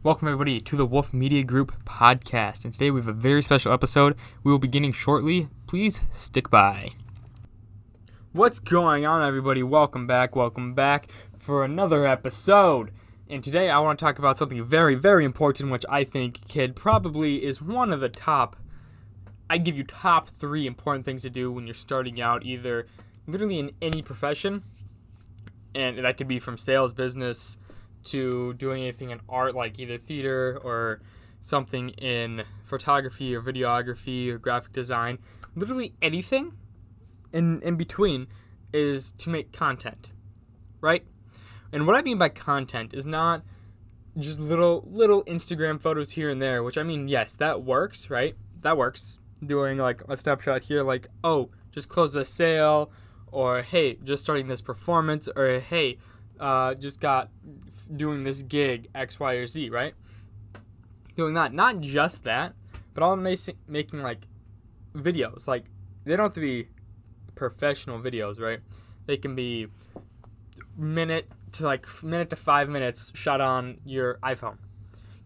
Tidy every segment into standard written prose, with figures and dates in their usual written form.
Welcome, everybody, to the Wolf Media Group podcast. And today we have a very special episode. We will be beginning shortly. Please stick by. What's going on, everybody? Welcome back for another episode. And today I want to talk about something very, very important, which I think, kid, probably is one of the top, I'd give you top 3 important things to do when you're starting out, either literally in any profession. And that could be from sales, business, to doing anything in art, like either theater or something in photography or videography or graphic design. Literally anything in between is to make content, right? And what I mean by content is not just little Instagram photos here and there, which I mean, yes, that works, right? That works. Doing like a snapshot here, like, oh, just closed a sale, or hey, just starting this performance, or hey, just got doing this gig, X, Y, or Z, right? Doing that, not just that, but all making like videos. Like, they don't have to be professional videos, right? They can be minute to 5 minutes shot on your iPhone,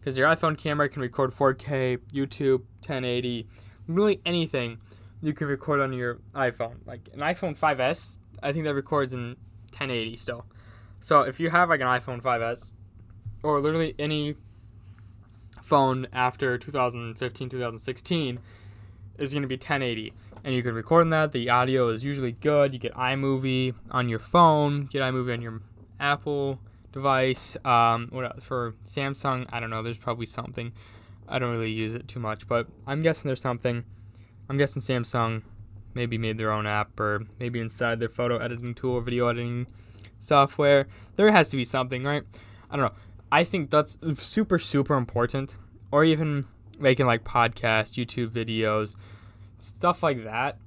because your iPhone camera can record 4K, YouTube, 1080, really anything you can record on your iPhone. Like an iPhone 5S, I think that records in 1080 still. So if you have like an iPhone 5S or literally any phone after 2015, 2016 is going to be 1080. And you can record on that. The audio is usually good. You get iMovie on your phone, get iMovie on your Apple device. What else? For Samsung, I don't know. There's probably something. I don't really use it too much, but I'm guessing there's something. I'm guessing Samsung maybe made their own app, or maybe inside their photo editing tool or video editing software. There has to be something, right? I don't know. I think that's super, super important. Or even making like podcasts, YouTube videos, stuff like that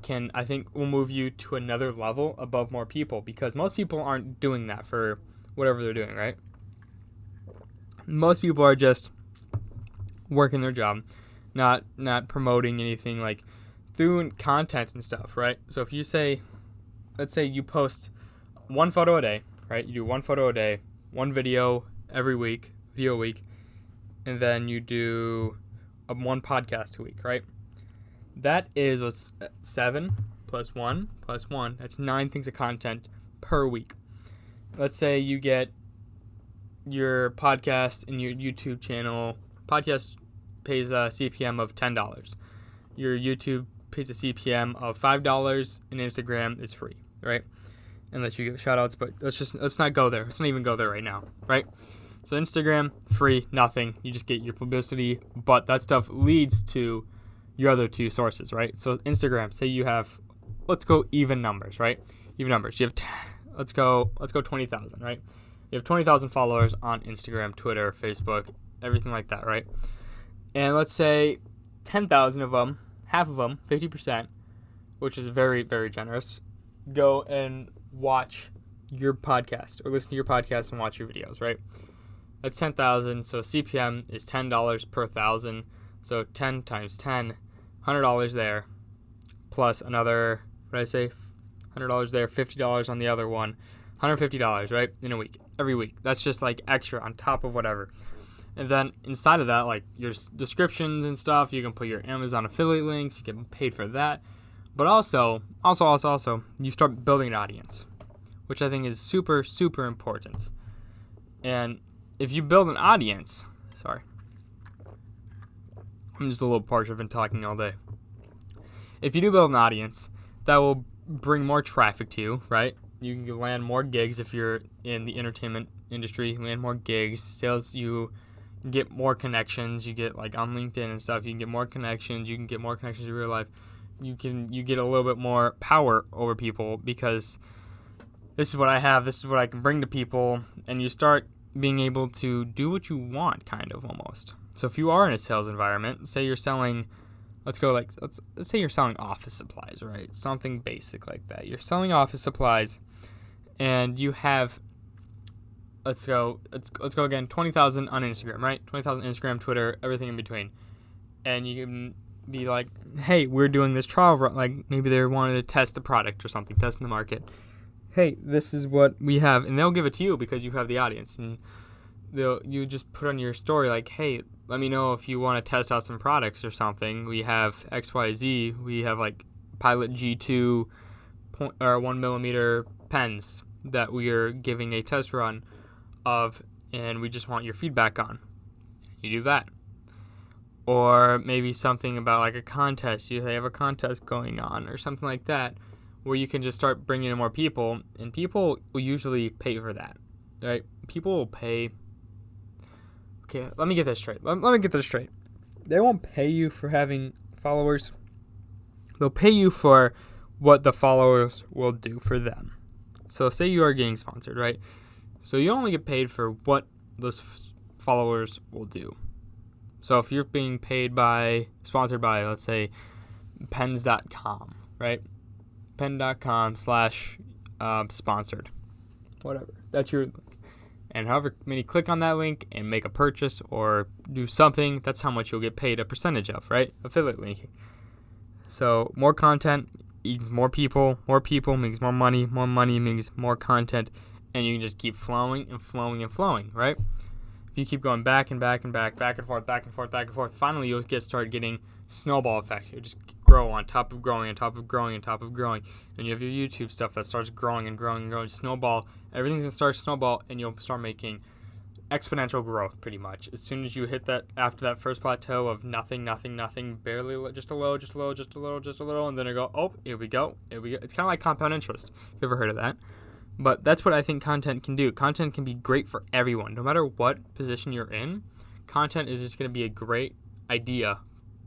I think will move you to another level above more people, because most people aren't doing that for whatever they're doing, right? Most people are just working their job, not promoting anything like through content and stuff, right? So if you say, let's say you post one photo a day, right? You do one photo a day, one video every week, and then you do one podcast a week, right? That is what's 7 plus 1 plus 1. That's 9 things of content per week. Let's say you get your podcast and your YouTube channel. Podcast pays a CPM of $10. Your YouTube pays a CPM of $5, and Instagram is free, right? Unless you give shout outs, but let's not go there. Let's not even go there right now, right? So Instagram, free, nothing. You just get your publicity, but that stuff leads to your other 2 sources, right? So Instagram, say you have, let's go even numbers, right? Even numbers. You have, let's go 20,000, right? You have 20,000 followers on Instagram, Twitter, Facebook, everything like that, right? And let's say 10,000 of them, half of them, 50%, which is very, very generous, go and watch your podcast or listen to your podcast and watch your videos, right? That's 10,000, so CPM is $10 per 1,000, so 10 times 10, $100 there, plus another, what did I say, $100 there, $50 on the other one, $150, right, in a week, every week. That's just like extra on top of whatever. And then inside of that, like your descriptions and stuff, you can put your Amazon affiliate links, you get paid for that. But also, you start building an audience, which I think is super, super important. And if you build an audience, I'm just a little parched. I've been talking all day. If you do build an audience, that will bring more traffic to you, right? You can land more gigs if you're in the entertainment industry. You land more gigs, sales. You get more connections. You get like on LinkedIn and stuff. You can get more connections. You can get more connections in real life. You get a little bit more power over people, because this is what I have. This is what I can bring to people, and you start being able to do what you want, kind of almost. So if you are in a sales environment, say you're selling, let's say you're selling office supplies, right? Something basic like that. You're selling office supplies, and you have, let's go again, 20,000 on Instagram, right? 20,000 Instagram, Twitter, everything in between. And you can be like, hey, we're doing this trial run. Like maybe they wanted to test the product or something, test in the market. Hey, this is what we have. And they'll give it to you because you have the audience. And you just put on your story like, hey, let me know if you want to test out some products or something. We have XYZ. We have like Pilot G2 1mm pens that we are giving a test run of, and we just want your feedback on. You do that. Or maybe something about like a contest. They have a contest going on or something like that, where you can just start bringing in more people, and people will usually pay for that, right? People will pay. Okay, let me get this straight. Let me get this straight. They won't pay you for having followers. They'll pay you for what the followers will do for them. So say you are getting sponsored, right? So you only get paid for what those followers will do. So if you're being sponsored by, let's say, pens.com, right? pen.com/sponsored. Whatever. That's your link. And however many click on that link and make a purchase or do something, that's how much you'll get paid a percentage of, right? Affiliate linking. So more content equals more people means more money means more content, and you can just keep flowing and flowing and flowing, right? You keep going back and forth, finally you'll start getting snowball effect. You just grow on top of growing. And you have your YouTube stuff that starts growing and growing, snowball. Everything's going to start snowball, and you'll start making exponential growth pretty much. As soon as you hit that, after that first plateau of nothing, barely, just a little, and then here we go. It's kind of like compound interest. Have you ever heard of that? But that's what I think content can do. Content can be great for everyone. No matter what position you're in, content is just going to be a great idea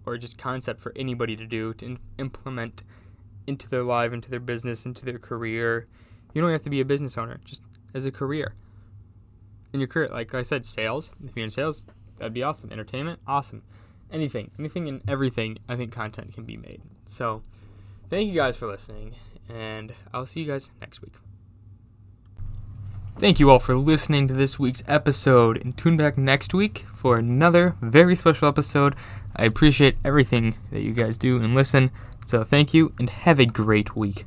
or just concept for anybody to do, to implement into their life, into their business, into their career. You don't have to be a business owner, just as a career. In your career, like I said, sales. If you're in sales, that'd be awesome. Entertainment, awesome. Anything and everything, I think content can be made. So thank you guys for listening, and I'll see you guys next week. Thank you all for listening to this week's episode, and tune back next week for another very special episode. I appreciate everything that you guys do and listen, so thank you and have a great week.